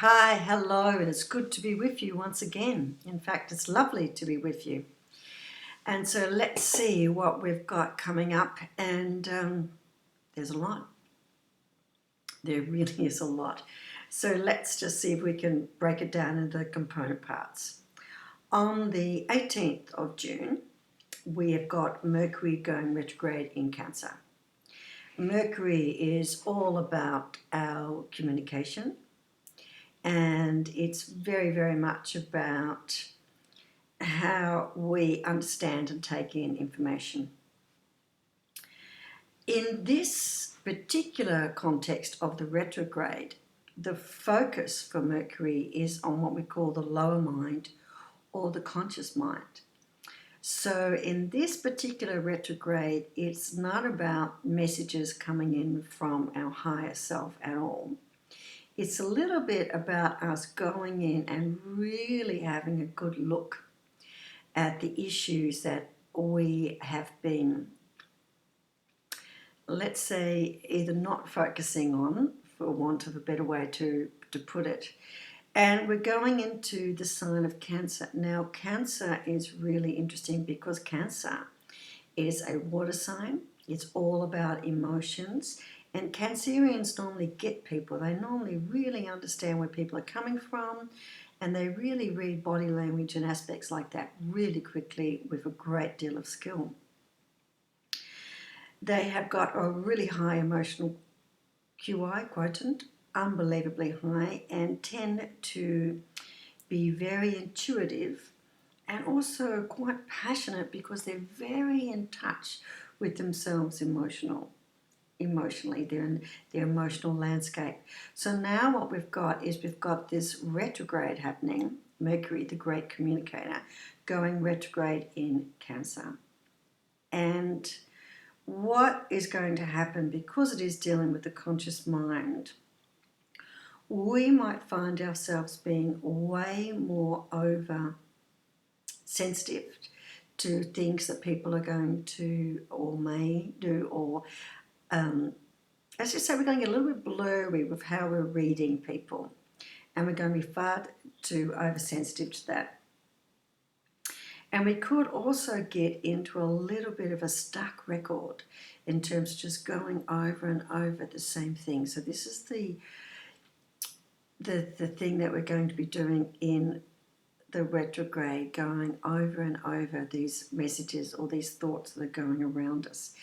Hi, hello, and it's good to be with you once again. In fact, it's lovely to be with you. And so let's see what we've got coming up. And there's a lot. There really is a lot. So let's just see if we can break it down into the component parts. On the 18th of June, we have got Mercury going retrograde in Cancer. Mercury is all about our communication, and it's very, very much about how we understand and take in information. In this particular context of the retrograde, the focus for Mercury is on what we call the lower mind or the conscious mind. So in this particular retrograde, it's not about messages coming in from our higher self at all. It's a little bit about us going in and really having a good look at the issues that we have been, let's say, either not focusing on, for want of a better way to put it. And we're going into the sign of Cancer. Now, Cancer is really interesting because Cancer is a water sign. It's all about emotions. And Cancerians normally get people. They normally really understand where people are coming from, and they really read body language and aspects like that really quickly with a great deal of skill. They have got a really high emotional QI quotient, unbelievably high, and tend to be very intuitive and also quite passionate because they're very in touch with themselves emotionally, they're in their emotional landscape. So now what we've got is we've got this retrograde happening, Mercury, the great communicator, going retrograde in Cancer. And what is going to happen, because it is dealing with the conscious mind, we might find ourselves being way more over sensitive to things that people are going to or may do, or as you say, we're going to get a little bit blurry with how we're reading people, and we're going to be far too oversensitive to that. And we could also get into a little bit of a stuck record in terms of just going over and over the same thing. So this is the thing that we're going to be doing in the retrograde, going over and over these messages or these thoughts that are going around us.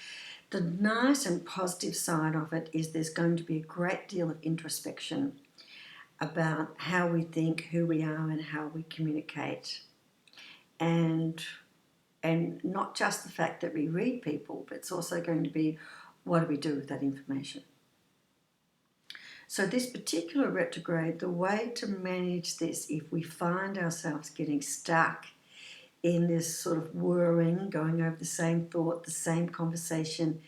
The nice and positive side of it is there's going to be a great deal of introspection about how we think, who we are, and how we communicate. And not just the fact that we read people, but it's also going to be what do we do with that information. So this particular retrograde, the way to manage this, if we find ourselves getting stuck in this sort of whirring, going over the same thought, the same conversation,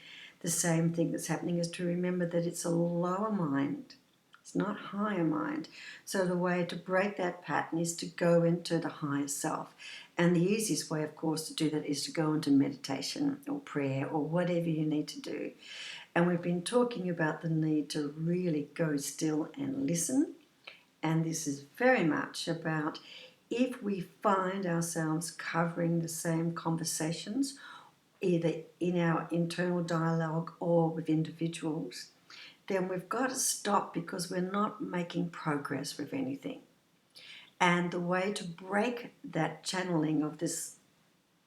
the same thing that's happening, is to remember that it's a lower mind. It's not higher mind. So the way to break that pattern is to go into the higher self. And the easiest way, of course, to do that is to go into meditation or prayer or whatever you need to do. And we've been talking about the need to really go still and listen. And this is very much about, if we find ourselves covering the same conversations, either in our internal dialogue or with individuals, then we've got to stop because we're not making progress with anything. And the way to break that channeling of this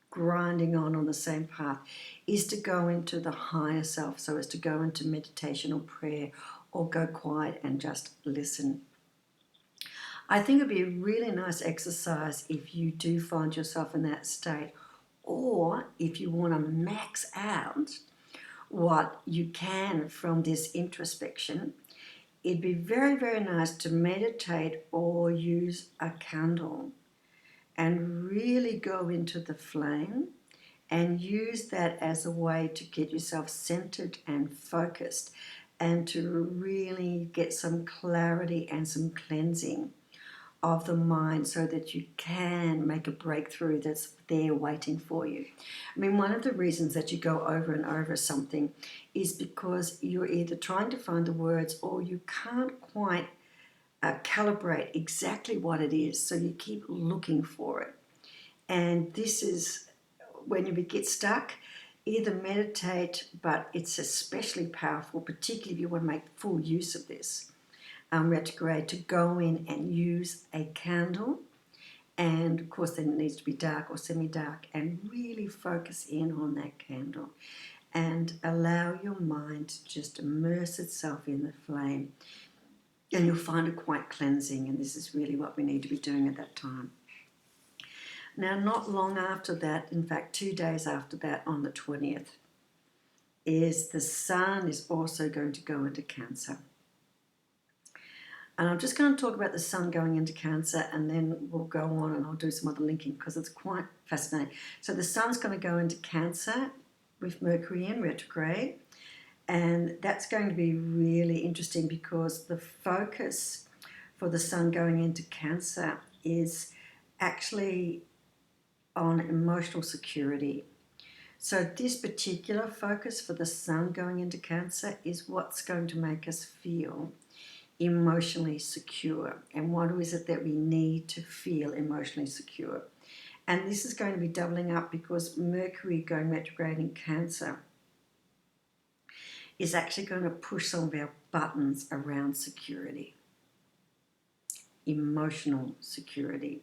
grinding on the same path is to go into the higher self, so as to go into meditation or prayer or go quiet and just listen. I think it'd be a really nice exercise if you do find yourself in that state, or if you want to max out what you can from this introspection. It'd be very, very nice to meditate or use a candle and really go into the flame and use that as a way to get yourself centered and focused, and to really get some clarity and some cleansing of the mind, so that you can make a breakthrough that's there waiting for you. I mean, one of the reasons that you go over and over something is because you're either trying to find the words, or you can't quite calibrate exactly what it is. So you keep looking for it. And this is when you get stuck, either meditate, but it's especially powerful, particularly if you want to make full use of this retrograde, to go in and use a candle. And of course, then it needs to be dark or semi-dark, and really focus in on that candle and allow your mind to just immerse itself in the flame. And you'll find it quite cleansing, and this is really what we need to be doing at that time. Now, not long after that, in fact 2 days after that, on the 20th, is the Sun is also going to go into Cancer. And I'm just going to talk about the Sun going into Cancer, and then we'll go on and I'll do some other linking because it's quite fascinating. So the Sun's going to go into Cancer with Mercury in retrograde, and that's going to be really interesting because the focus for the Sun going into Cancer is actually on emotional security. So this particular focus for the Sun going into Cancer is what's going to make us feel emotionally secure, and what is it that we need to feel emotionally secure. And this is going to be doubling up because Mercury going retrograde in Cancer is actually going to push some of our buttons around security, emotional security.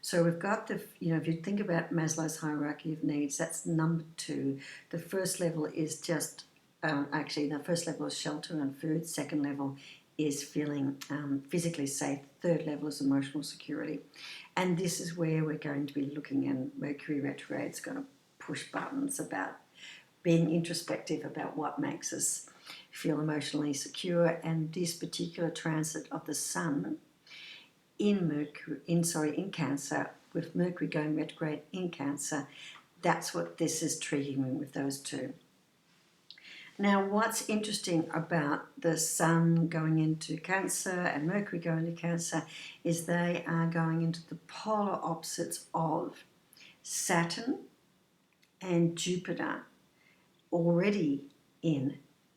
So we've got the, if you think about Maslow's hierarchy of needs, that's number 2. The first level is just, the first level is shelter and food. Second level is feeling physically safe. Third level is emotional security. And this is where we're going to be looking, and Mercury retrograde is going to push buttons about being introspective about what makes us feel emotionally secure. And this particular transit of the Sun in Cancer, with Mercury going retrograde in Cancer, that's what this is triggering with those two. Now, what's interesting about the Sun going into Cancer and Mercury going into Cancer is they are going into the polar opposites of Saturn and Jupiter, already in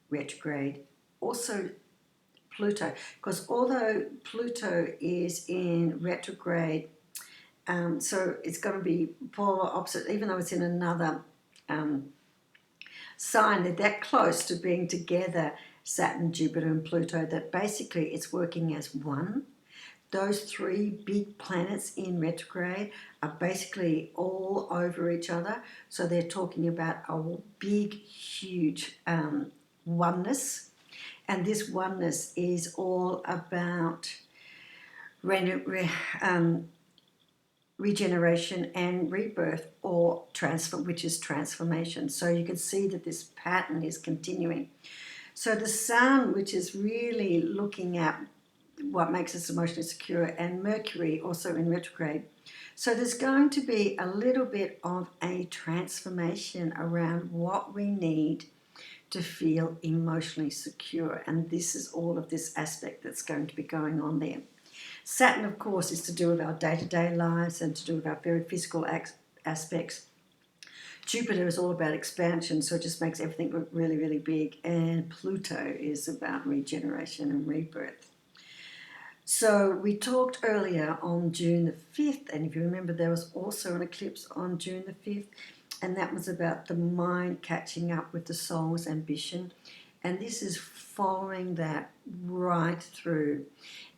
retrograde. Also Pluto, because although Pluto is in retrograde, so it's going to be polar opposite, even though it's in another sign. They're that close to being together, Saturn, Jupiter and Pluto, that basically it's working as one. Those 3 big planets in retrograde are basically all over each other, so they're talking about a big, huge oneness. And this oneness is all about regeneration and rebirth, or which is transformation. So you can see that this pattern is continuing. So the Sun, which is really looking at what makes us emotionally secure, and Mercury also in retrograde. So there's going to be a little bit of a transformation around what we need to feel emotionally secure, and this is all of this aspect that's going to be going on there. Saturn, of course, is to do with our day-to-day lives and to do with our very physical aspects. Jupiter is all about expansion, so it just makes everything look really, really big, and Pluto is about regeneration and rebirth. So we talked earlier on June the 5th, and if you remember, there was also an eclipse on June the 5th, and that was about the mind catching up with the soul's ambition. And this is following that right through.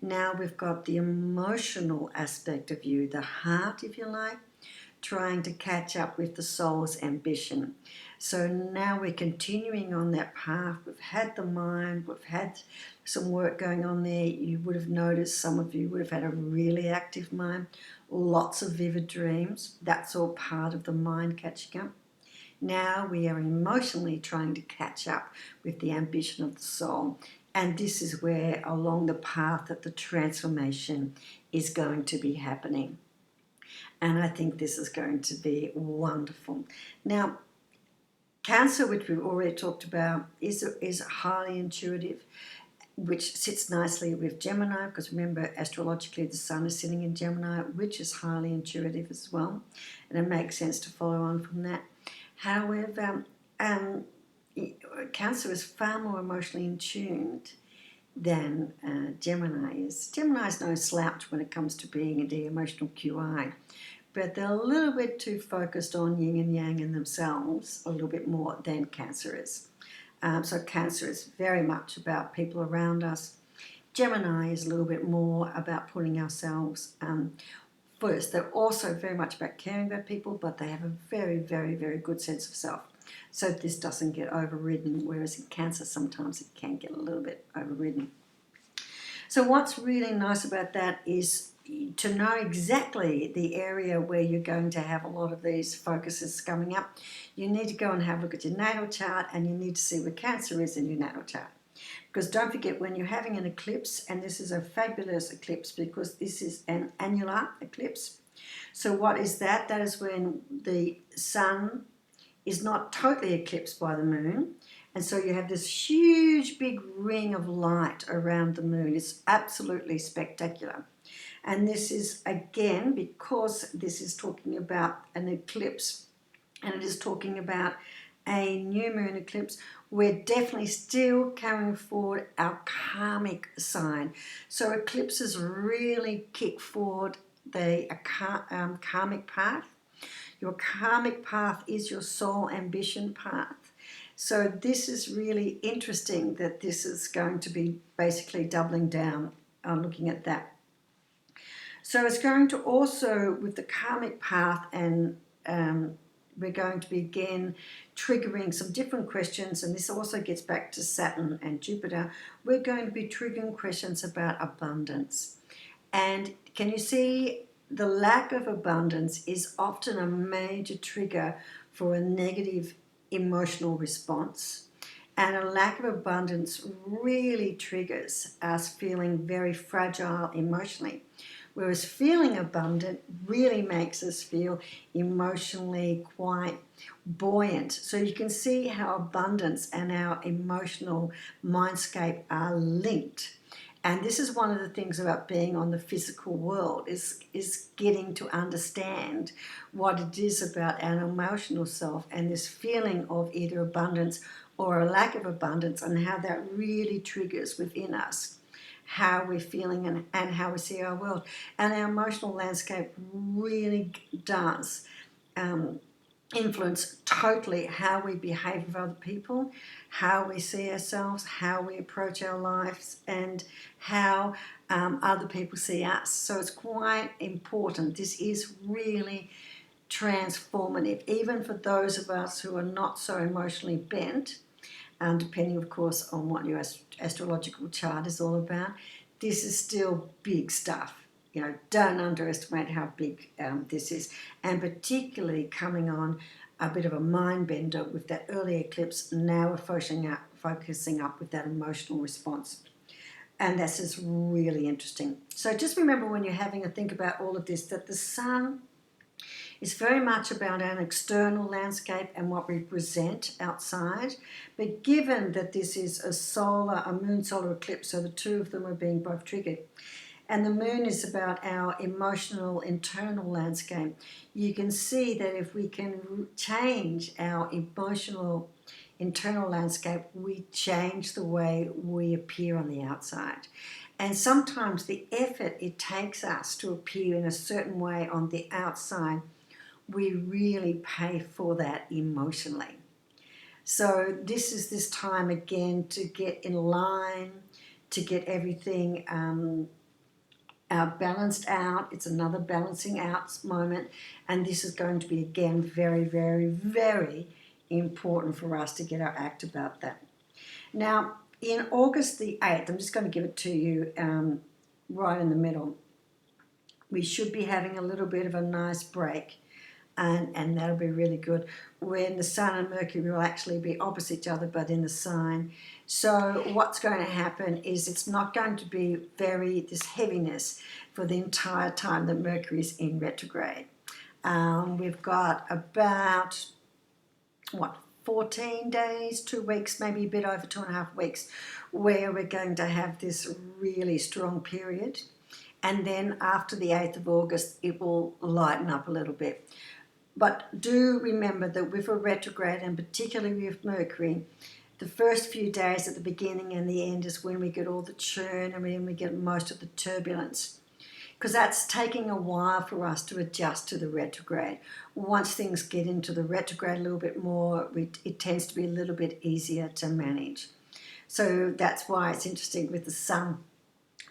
Now we've got the emotional aspect of you, the heart, if you like, trying to catch up with the soul's ambition. So now we're continuing on that path. We've had the mind, we've had some work going on there. You would have noticed, some of you would have had a really active mind, lots of vivid dreams. That's all part of the mind catching up. Now we are emotionally trying to catch up with the ambition of the soul. And this is where, along the path, that the transformation is going to be happening. And I think this is going to be wonderful. Now, Cancer, which we've already talked about, is highly intuitive, which sits nicely with Gemini, because remember, astrologically, the Sun is sitting in Gemini, which is highly intuitive as well. And it makes sense to follow on from that. However, Cancer is far more emotionally in tuned than Gemini is. Gemini is no slouch when it comes to being the emotional QI, but they're a little bit too focused on yin and yang in themselves, a little bit more than Cancer is. So Cancer is very much about people around us. Gemini is a little bit more about putting ourselves first. They're also very much about caring about people, but they have a very, very, very good sense of self. So this doesn't get overridden, whereas in Cancer sometimes it can get a little bit overridden. So what's really nice about that is to know exactly the area where you're going to have a lot of these focuses coming up. You need to go and have a look at your natal chart, and you need to see where Cancer is in your natal chart. Because don't forget, when you're having an eclipse, and this is a fabulous eclipse because this is an annular eclipse. So what is that? That is when the sun is not totally eclipsed by the moon. And so you have this huge big ring of light around the moon. It's absolutely spectacular. And this is, again, because this is talking about an eclipse and it is talking about a new moon eclipse, we're definitely still carrying forward our karmic sign. So eclipses really kick forward the karmic path. Your karmic path is your soul ambition path. So this is really interesting that this is going to be basically doubling down on looking at that. So it's going to also, with the karmic path, and we're going to be again triggering some different questions, and this also gets back to Saturn and Jupiter. We're going to be triggering questions about abundance. And can you see the lack of abundance is often a major trigger for a negative emotional response. And a lack of abundance really triggers us feeling very fragile emotionally. Whereas feeling abundant really makes us feel emotionally quite buoyant. So you can see how abundance and our emotional mindscape are linked. And this is one of the things about being on the physical world, is getting to understand what it is about our emotional self and this feeling of either abundance or a lack of abundance, and how that really triggers within us how we're feeling and how we see our world. And our emotional landscape really does influence totally how we behave with other people, how we see ourselves, how we approach our lives, and how other people see us. So it's quite important. This is really transformative, even for those of us who are not so emotionally bent, depending, of course, on what your astrological chart is all about. This is still big stuff. You know, don't underestimate how big this is, and particularly coming on a bit of a mind bender with that early eclipse. Now we're focusing up with that emotional response, and this is really interesting. So just remember, when you're having a think about all of this, that the sun is very much about an external landscape and what we present outside. But given that this is a moon solar eclipse, so the two of them are being both triggered, and the moon is about our emotional internal landscape, you can see that if we can change our emotional internal landscape, we change the way we appear on the outside. And sometimes the effort it takes us to appear in a certain way on the outside, we really pay for that emotionally. So this is this time again to get in line, to get everything balanced out. It's another balancing out moment, and this is going to be again very, very, very important for us to get our act about that. Now, in August the 8th, I'm just going to give it to you right in the middle. We should be having a little bit of a nice break, and that'll be really good, when the Sun and Mercury will actually be opposite each other but in the sign. So what's going to happen is it's not going to be this heaviness for the entire time that Mercury is in retrograde. We've got about 14 days, 2 weeks, maybe a bit over 2.5 weeks, where we're going to have this really strong period. And then after the 8th of August, it will lighten up a little bit. But do remember that with a retrograde, and particularly with Mercury, The first few days at the beginning and the end is when we get all the churn and when we get most of the turbulence, because that's taking a while for us to adjust to the retrograde. Once things get into the retrograde a little bit more, it tends to be a little bit easier to manage. So that's why it's interesting with the sun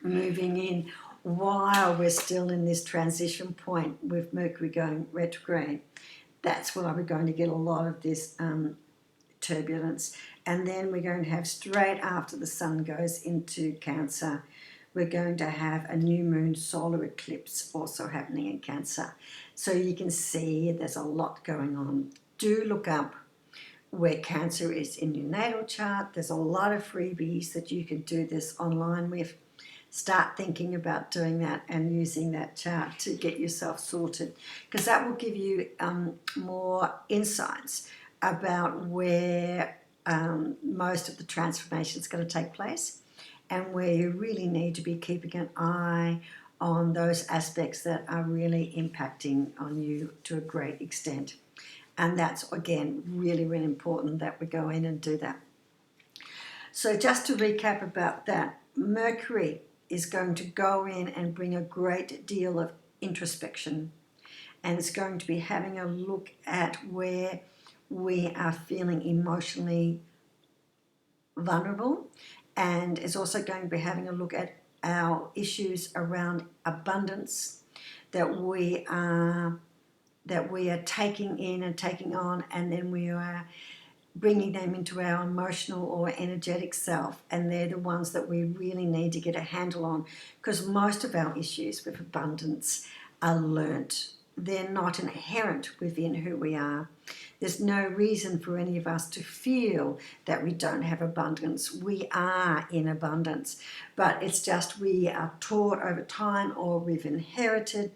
moving in while we're still in this transition point with Mercury going retrograde. That's why we're going to get a lot of this turbulence. And then we're going to have, straight after the sun goes into Cancer, we're going to have a new moon solar eclipse also happening in Cancer. So you can see there's a lot going on. Do look up where Cancer is in your natal chart. There's a lot of freebies that you can do this online with. Start thinking about doing that and using that chart to get yourself sorted, because that will give you more insights about where most of the transformation is going to take place, and where you really need to be keeping an eye on those aspects that are really impacting on you to a great extent. And that's, again, really, really important that we go in and do that. So just to recap about that, Mercury is going to go in and bring a great deal of introspection, and it's going to be having a look at where we are feeling emotionally vulnerable, and it's also going to be having a look at our issues around abundance that we are taking in and taking on, and then we are bringing them into our emotional or energetic self, and they're the ones that we really need to get a handle on, because most of our issues with abundance are learnt. They're not inherent within who we are. There's no reason for any of us to feel that we don't have abundance. We are in abundance, but it's just we are taught over time, or we've inherited,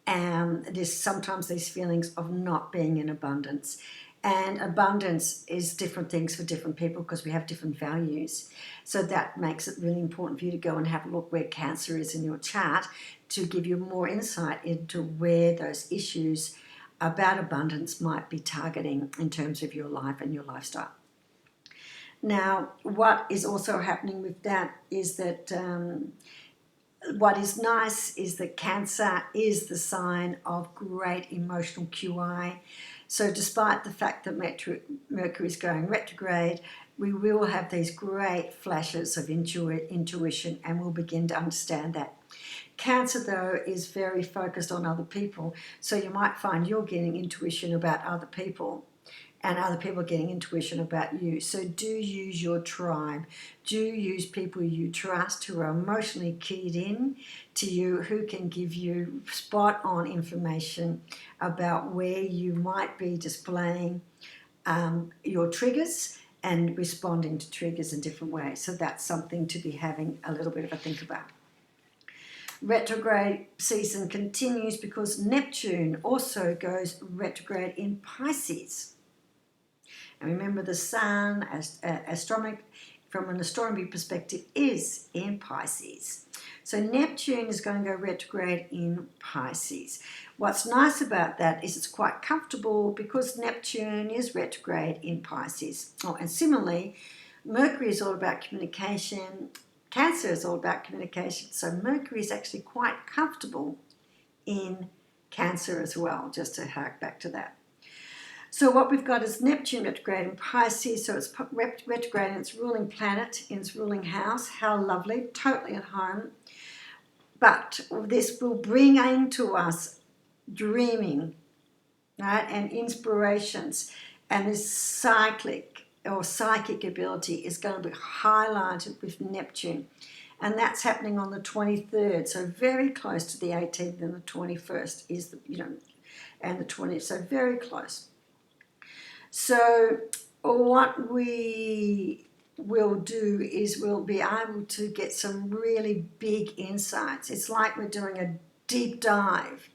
and there's sometimes these feelings of not being in abundance. And abundance is different things for different people, because we have different values. So that makes it really important for you to go and have a look where Cancer is in your chart, to give you more insight into where those issues about abundance might be targeting in terms of your life and your lifestyle. Now, what is also happening with that is that what is nice is that Cancer is the sign of great emotional QI. So despite the fact that Mercury is going retrograde, we will have these great flashes of intuition, and we'll begin to understand that. Cancer, though, is very focused on other people, so you might find you're getting intuition about other people, and other people getting intuition about you. So do use your tribe. Do use people you trust who are emotionally keyed in to you, who can give you spot on information about where you might be displaying your triggers and responding to triggers in different ways. So that's something to be having a little bit of a think about. Retrograde season continues because Neptune also goes retrograde in Pisces. And remember, the sun, from an astronomy perspective, is in Pisces. So Neptune is going to go retrograde in Pisces. What's nice about that is it's quite comfortable, because Neptune is retrograde in Pisces. Oh, and similarly, Mercury is all about communication. Cancer is all about communication. So Mercury is actually quite comfortable in Cancer as well, just to hark back to that. So what we've got is Neptune retrograde in Pisces, so it's retrograde in its ruling planet, in its ruling house. How lovely, totally at home. But this will bring into us dreaming, right, and inspirations, and this cyclic or psychic ability is going to be highlighted with Neptune. And that's happening on the 23rd, so very close to the 18th, and the 21st is, and the 20th, so very close. So what we will do is we'll be able to get some really big insights. It's like we're doing a deep dive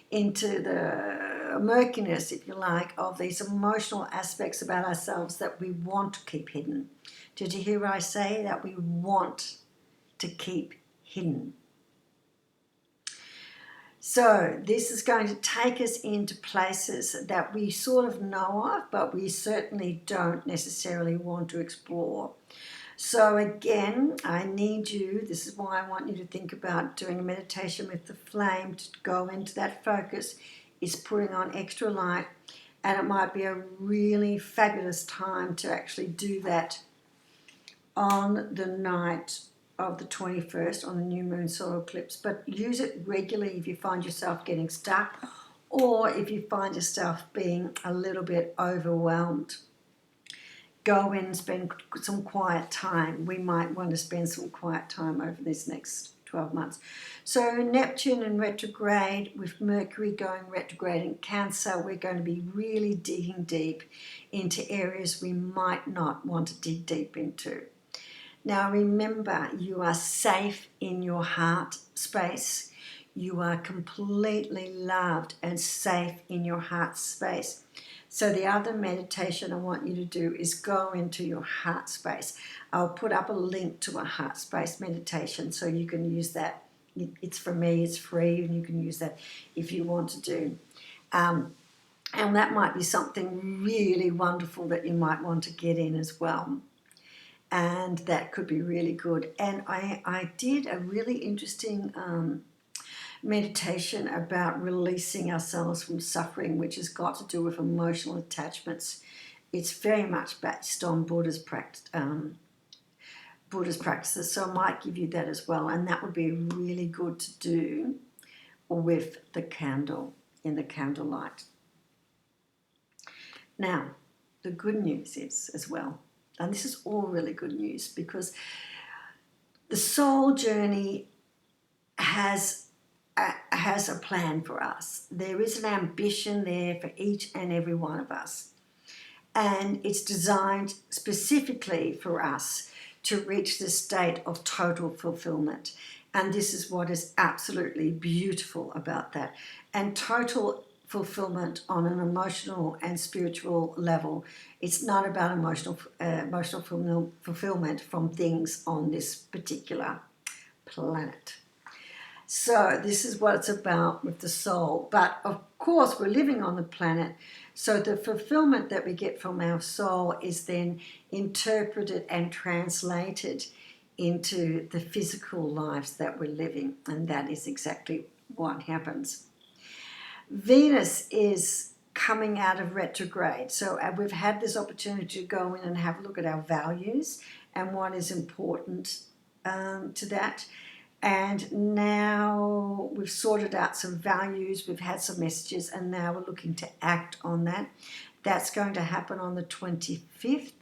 into the murkiness, if you like, of these emotional aspects about ourselves that we want to keep hidden. Did you hear what I say? That we want to keep hidden. So this is going to take us into places that we sort of know of, but we certainly don't necessarily want to explore. So again, I need you, this is why I want you to think about doing a meditation with the flame to go into that focus, is putting on extra light, and it might be a really fabulous time to actually do that on the night of the 21st, on the new Moon Solar Eclipse. But use it regularly if you find yourself getting stuck, or if you find yourself being a little bit overwhelmed. Go in and spend some quiet time. We might want to spend some quiet time over these next 12 months. So Neptune in retrograde, with Mercury going retrograde in Cancer, we're going to be really digging deep into areas we might not want to dig deep into. Now remember, you are safe in your heart space. You are completely loved and safe in your heart space. So the other meditation I want you to do is go into your heart space. I'll put up a link to a heart space meditation so you can use that. It's for me, it's free, and you can use that if you want to do. And that might be something really wonderful that you might want to get in as well. And that could be really good. And I did a really interesting meditation about releasing ourselves from suffering, which has got to do with emotional attachments. It's very much based on Buddha's practices, so I might give you that as well, and that would be really good to do with the candle, in the candlelight. Now, the good news is as well, and this is all really good news, because the soul journey has a plan for us. There is an ambition there for each and every one of us. And it's designed specifically for us to reach the state of total fulfillment. And this is what is absolutely beautiful about that. And total fulfillment on an emotional and spiritual level. It's not about emotional fulfillment from things on this particular planet. So this is what it's about with the soul. But of course, we're living on the planet, so the fulfillment that we get from our soul is then interpreted and translated into the physical lives that we're living, and that is exactly what happens. Venus is coming out of retrograde, so we've had this opportunity to go in and have a look at our values and what is important to that. And now we've sorted out some values, we've had some messages, and now we're looking to act on that. That's going to happen on the 25th.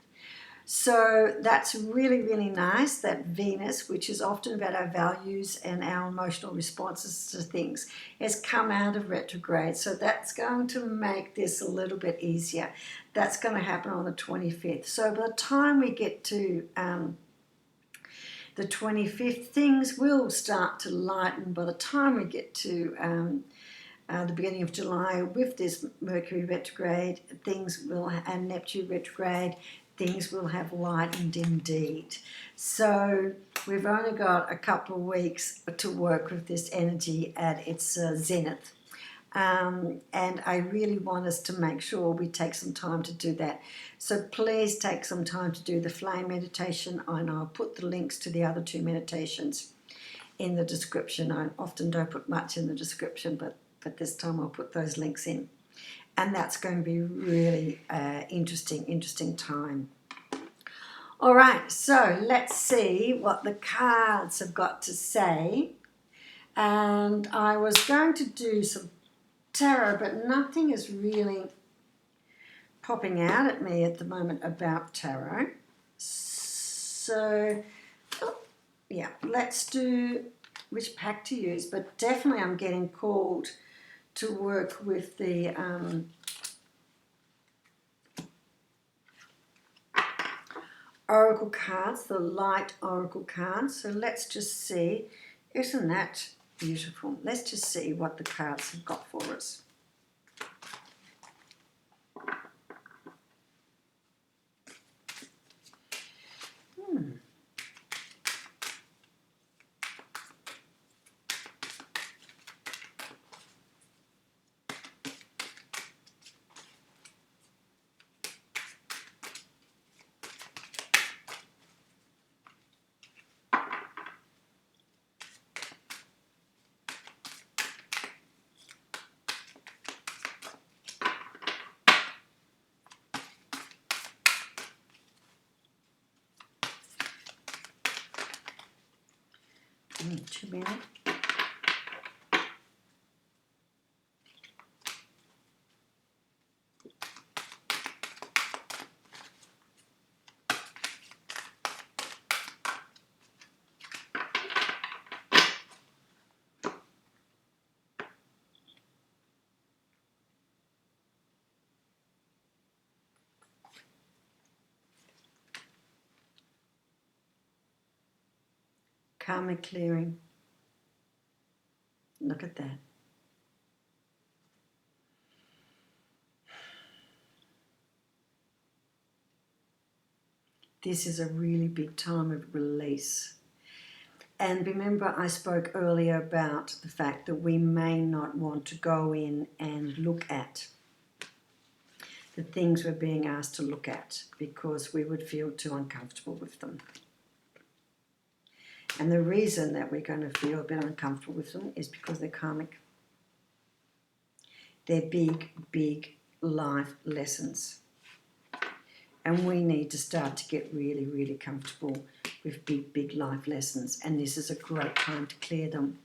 So that's really, really nice that Venus, which is often about our values and our emotional responses to things, has come out of retrograde. So that's going to make this a little bit easier. That's going to happen on the 25th. So by the time we get to the 25th, things will start to lighten. By the time we get to the beginning of July, with this Mercury retrograde, and Neptune retrograde, things will have lightened indeed. So we've only got a couple of weeks to work with this energy at its zenith. And I really want us to make sure we take some time to do that. So please take some time to do the flame meditation, and I'll put the links to the other two meditations in the description. I often don't put much in the description, but this time I'll put those links in. And that's going to be really interesting time. All right, so let's see what the cards have got to say. And I was going to do some tarot, but nothing is really popping out at me at the moment about tarot. So, yeah, let's do which pack to use, but definitely I'm getting called to work with the oracle cards, the light oracle cards. So let's just see, isn't that beautiful? Let's just see what the cards have got for us. Karmic clearing. Look at that. This is a really big time of release. And remember, I spoke earlier about the fact that we may not want to go in and look at the things we're being asked to look at because we would feel too uncomfortable with them. And the reason that we're going to feel a bit uncomfortable with them is because they're karmic. They're big, big life lessons. And we need to start to get really, really comfortable with big, big life lessons. And this is a great time to clear them.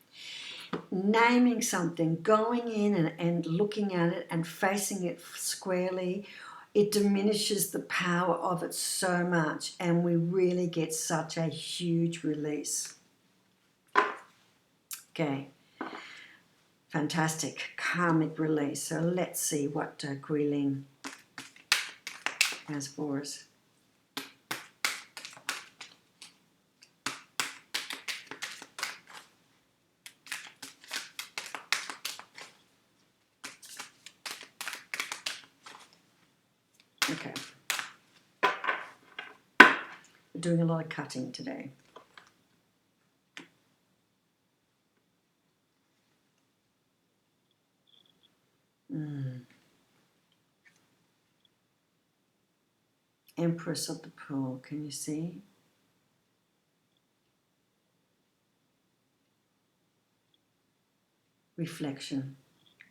Naming something, going in and looking at it and facing it squarely, it diminishes the power of it so much, and we really get such a huge release. Okay, fantastic, karmic release. So let's see what Guilin has for us. Okay. We're doing a lot of cutting today. Empress of the Pearl, can you see? Reflection,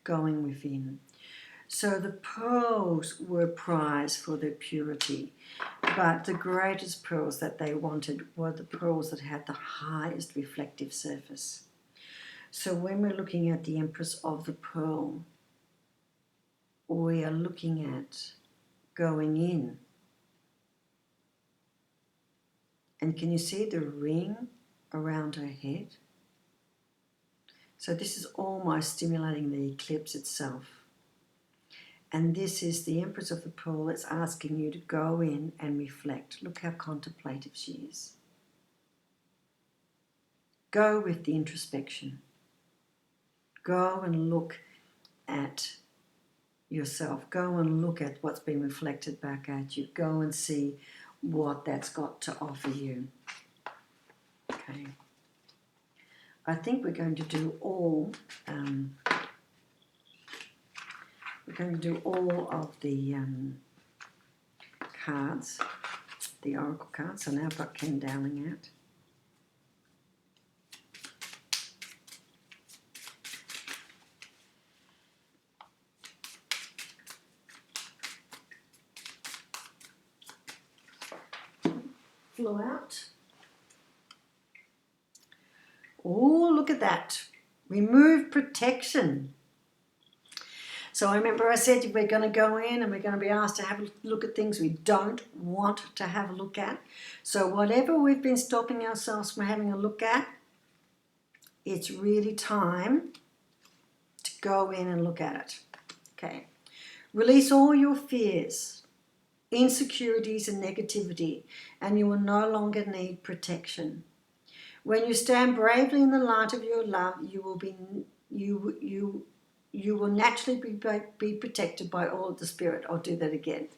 going within. So the pearls were prized for their purity, but the greatest pearls that they wanted were the pearls that had the highest reflective surface. So when we're looking at the Empress of the Pearl, we are looking at going in. And can you see the ring around her head? So this is almost stimulating the eclipse itself. And this is the Empress of the Pearl that's asking you to go in and reflect. Look how contemplative she is. Go with the introspection. Go and look at yourself. Go and look at what's been reflected back at you. Go and see what that's got to offer you. Okay. I think we're going to do all of the cards, the oracle cards. So now I've got Ken Dowling out. Flew out. Oh, look at that. Remove protection. So remember I said we're going to go in and we're going to be asked to have a look at things we don't want to have a look at. So whatever we've been stopping ourselves from having a look at, it's really time to go in and look at it. Okay. Release all your fears, insecurities and negativity, and you will no longer need protection. When you stand bravely in the light of your love, you will naturally be protected by all of the spirit. I'll do that again.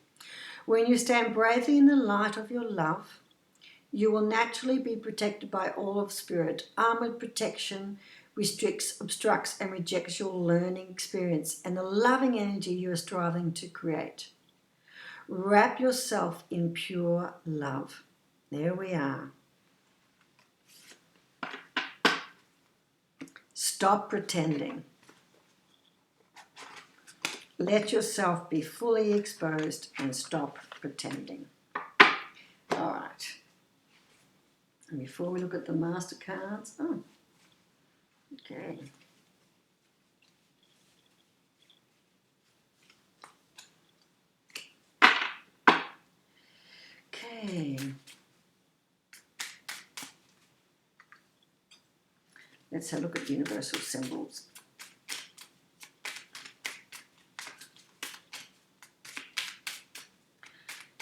When you stand bravely in the light of your love, you will naturally be protected by all of spirit. Armored protection restricts, obstructs, and rejects your learning experience and the loving energy you are striving to create. Wrap yourself in pure love. There we are. Stop pretending. Let yourself be fully exposed and stop pretending. All right. And before we look at the master cards, Okay. Okay. Let's have a look at universal symbols.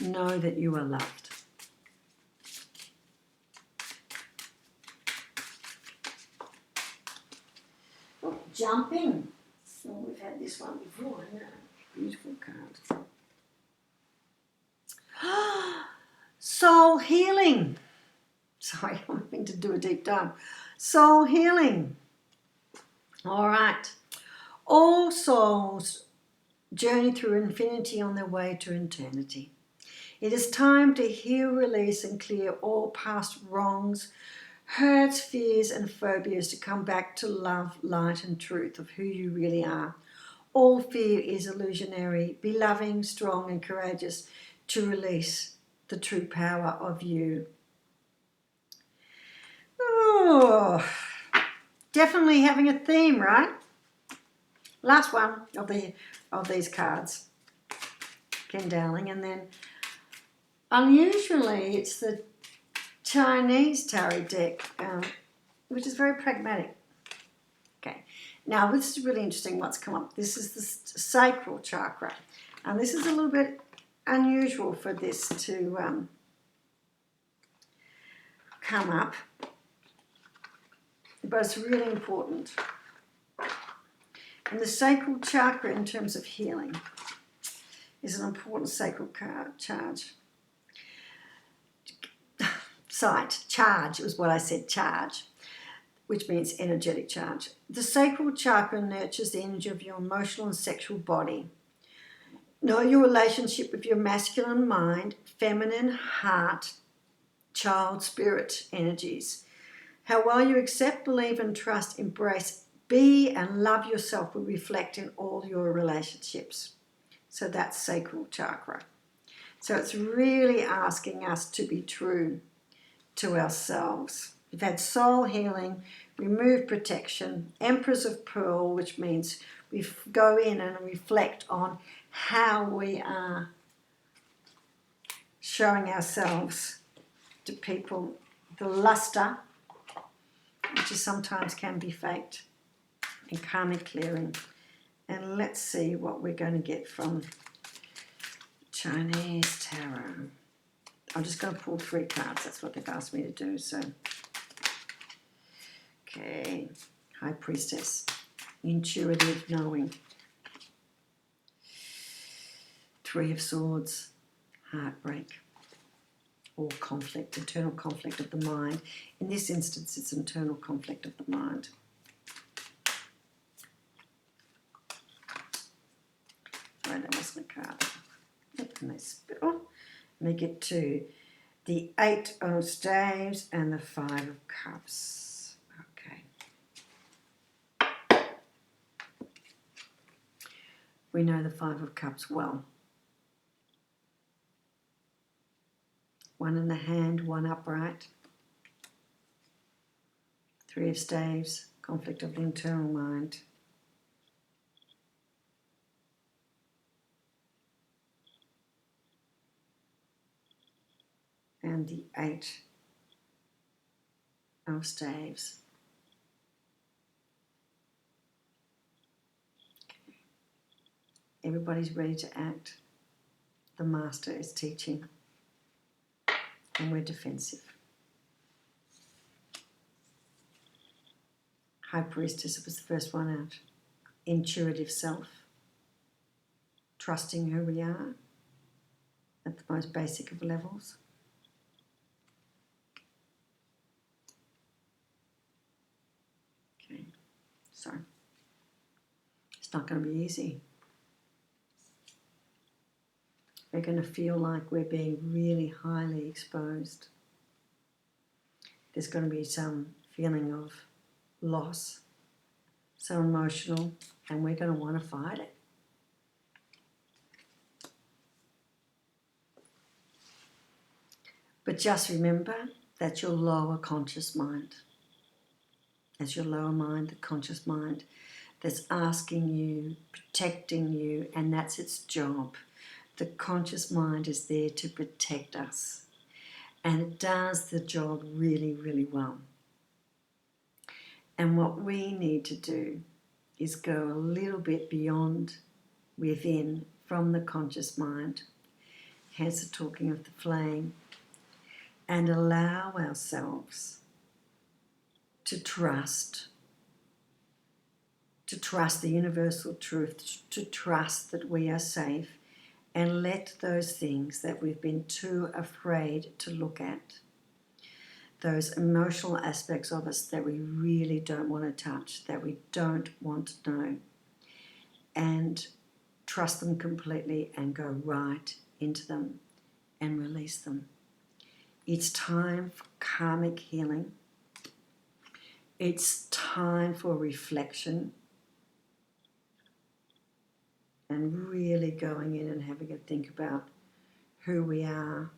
Know that you are loved. Oh, jumping. Oh, we've had this one before. No. Beautiful card. Soul healing. Sorry, I'm having to do a deep dive. Soul healing. All right. All souls journey through infinity on their way to eternity. It is time to heal, release, and clear all past wrongs, hurts, fears, and phobias to come back to love, light, and truth of who you really are. All fear is illusionary. Be loving, strong, and courageous to release the true power of you. Oh, definitely having a theme, right? Last one of these cards, Ken Dowling, and then unusually it's the Chinese tarot deck, which is very pragmatic. Okay, now this is really interesting what's come up. This is the sacral chakra, and this is a little bit unusual for this to come up, but it's really important. And the sacral chakra, in terms of healing, is an important sacral charge. Charge was what I said, charge, which means energetic charge. The sacral chakra nurtures the energy of your emotional and sexual body. Know your relationship with your masculine mind, feminine heart, child spirit energies. How well you accept, believe, and trust, embrace, be, and love yourself will reflect in all your relationships. So that's sacral chakra. So it's really asking us to be true to ourselves. We've had soul healing, remove protection, Empress of Pearl, which means we go in and reflect on how we are showing ourselves to people, the luster, which is sometimes can be faked, and karmic clearing. And let's see what we're going to get from Chinese tarot. I'm just going to pull 3 cards. That's what they've asked me to do. So, okay, High Priestess, intuitive knowing. 3 of Swords, heartbreak, or conflict, internal conflict of the mind. In this instance, it's internal conflict of the mind. Sorry, that wasn't a card. And they spill. And they get to the 8 of Staves and the 5 of Cups. Okay. We know the 5 of Cups well. 1 in the hand, 1 upright. 3 of Staves, conflict of the internal mind. And the 8 of Staves. Okay. Everybody's ready to act. The Master is teaching. And we're defensive. High Priestess was the first one out. Intuitive self. Trusting who we are at the most basic of levels. Okay, so it's not going to be easy. We're going to feel like we're being really highly exposed. There's going to be some feeling of loss, so emotional, and we're going to want to fight it. But just remember, that's your lower conscious mind. as your lower mind, the conscious mind, that's asking you, protecting you, and that's its job. The conscious mind is there to protect us, and it does the job really, really well. And what we need to do is go a little bit beyond within from the conscious mind, hence the talking of the flame, and allow ourselves to trust the universal truth, to trust that we are safe, and let those things that we've been too afraid to look at, those emotional aspects of us that we really don't want to touch, that we don't want to know, and trust them completely and go right into them and release them. It's time for karmic healing. It's time for reflection and really going in and having a think about who we are.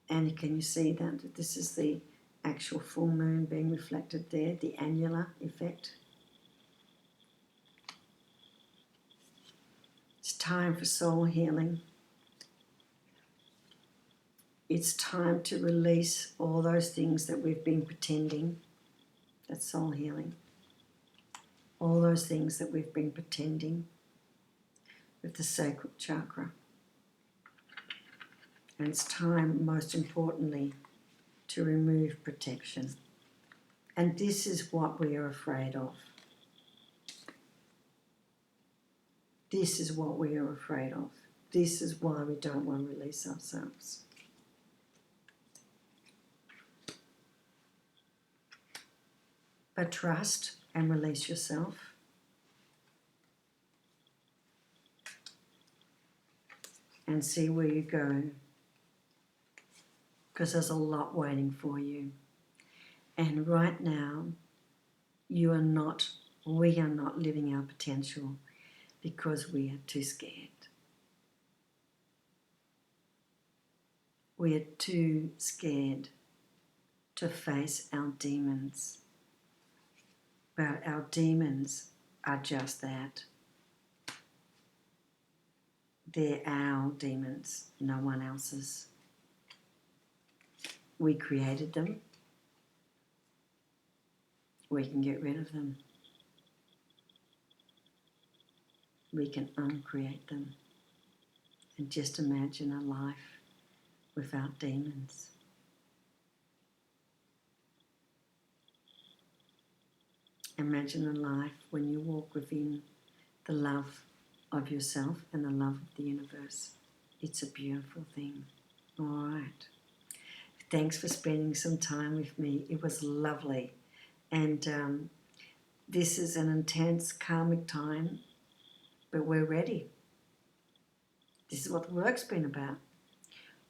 And can you see that this is the actual full moon being reflected there, the annular effect? It's time for soul healing. It's time to release all those things that we've been pretending. That's soul healing. All those things that we've been pretending with the sacral chakra. And it's time, most importantly, to remove protection. And this is what we are afraid of. This is what we are afraid of. This is why we don't want to release ourselves. But trust and release yourself. And see where you go. Because there's a lot waiting for you. And right now, we are not living our potential because we are too scared. We are too scared to face our demons. But our demons are just that. They're our demons, no one else's. We created them. We can get rid of them. We can uncreate them. And just imagine a life without demons. Imagine a life when you walk within the love of yourself and the love of the universe. It's a beautiful thing. All right. Thanks for spending some time with me. It was lovely. And this is an intense karmic time, but we're ready. This is what the work's been about.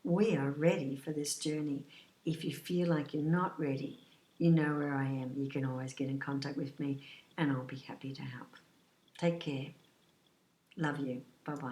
We are ready for this journey. If you feel like you're not ready, you know where I am. You can always get in contact with me and I'll be happy to help. Take care. Love you. Bye-bye.